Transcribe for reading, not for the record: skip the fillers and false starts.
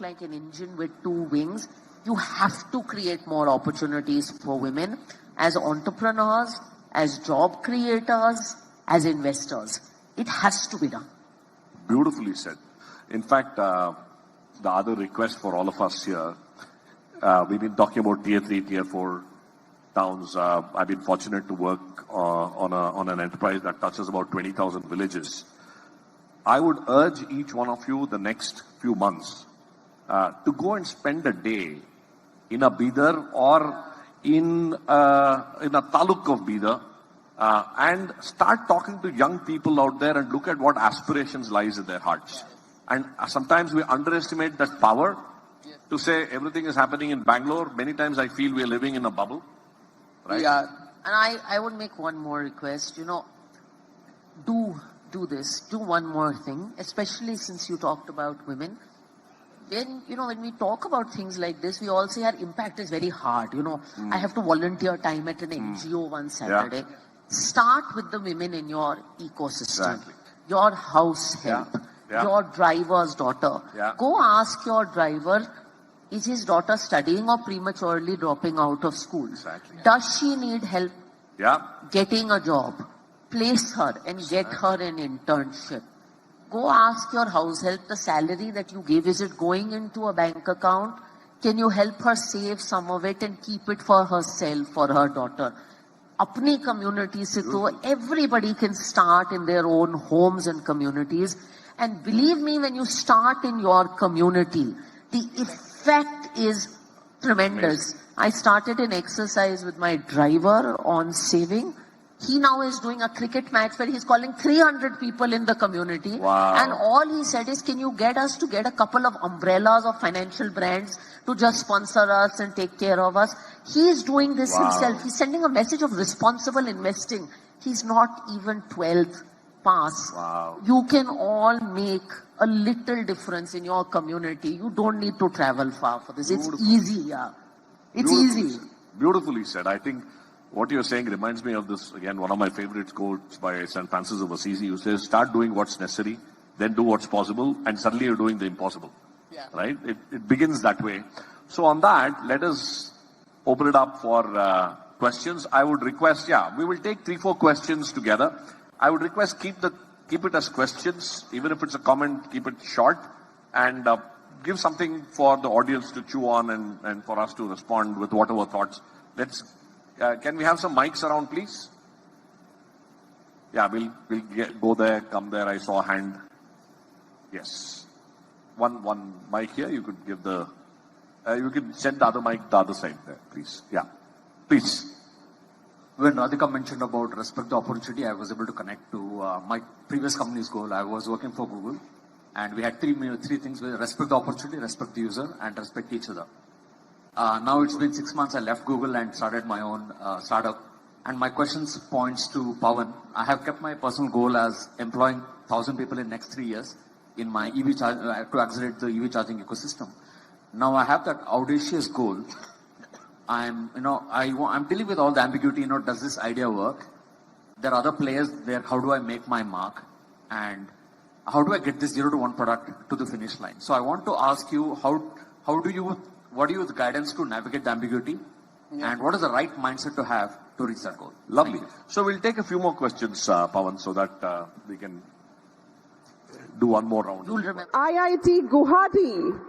like an engine with two wings. You have to create more opportunities for women as entrepreneurs, as job creators, as investors. It has to be done. Beautifully said. In fact, the other request for all of us here, we've been talking about tier 3, tier 4 towns. I've been fortunate to work on an enterprise that touches about 20,000 villages. I would urge each one of you the next few months to go and spend a day in a Bidar or in a taluk of Bidar and start talking to young people out there and look at what aspirations lies in their hearts. And sometimes we underestimate that power to say everything is happening in Bangalore. Many times I feel we are living in a bubble. Right? Yeah. And I would make one more request, do this, do one more thing, especially since you talked about women. When we talk about things like this, we all say our impact is very hard. I have to volunteer time at an NGO one Saturday. Yeah. Start with the women in your ecosystem, Exactly. your house help, your driver's daughter. Yeah. Go ask your driver, is his daughter studying or prematurely dropping out of school? Exactly. Does she need help getting a job? Place her and get her an internship. Go ask your house help, the salary that you give, is it going into a bank account? Can you help her save some of it and keep it for herself, for her daughter? Apni community se to everybody can start in their own homes and communities. And believe me, when you start in your community, the effect is tremendous. I started an exercise with my driver on saving. He now is doing a cricket match where he's calling 300 people in the community. Wow. And all he said is, can you get us to get a couple of umbrellas of financial brands to just sponsor us and take care of us? He's doing this himself. He's sending a message of responsible investing. He's not even 12th pass. Wow. You can all make a little difference in your community. You don't need to travel far for this. Beautiful. It's easy, yeah. It's Beautifully easy. said. Beautifully said. I think what you're saying reminds me of this, again, one of my favorite quotes by St. Francis of Assisi, who says, start doing what's necessary, then do what's possible, and suddenly you're doing the impossible. Yeah. Right? It begins that way. So on that, let us open it up for questions. I would request, we will take 3-4 questions together. I would request keep it as questions, even if it's a comment, keep it short, and give something for the audience to chew on and for us to respond with whatever thoughts. Can we have some mics around, please? Yeah, we'll go there, come there. I saw a hand. Yes. One mic here. You could give you could send the other mic the other side there, please. Yeah. Please. When Radhika mentioned about respect the opportunity, I was able to connect to my previous company's goal. I was working for Google, and we had three things: respect the opportunity, respect the user, and respect each other. Now it's been 6 months. I left Google and started my own startup. And my questions points to Pawan. I have kept my personal goal as employing 1,000 people in next 3 years in my EV to accelerate the EV charging ecosystem. Now I have that audacious goal. I'm dealing with all the ambiguity. Does this idea work? There are other players there. How do I make my mark? And how do I get this 0 to 1 product to the finish line? So I want to ask you, what do you the guidance to navigate the ambiguity? Yeah. And what is the right mindset to have to reach that goal? Lovely. So we'll take a few more questions, Pawan, so that we can do one more round. You'll remember. IIT Guwahati.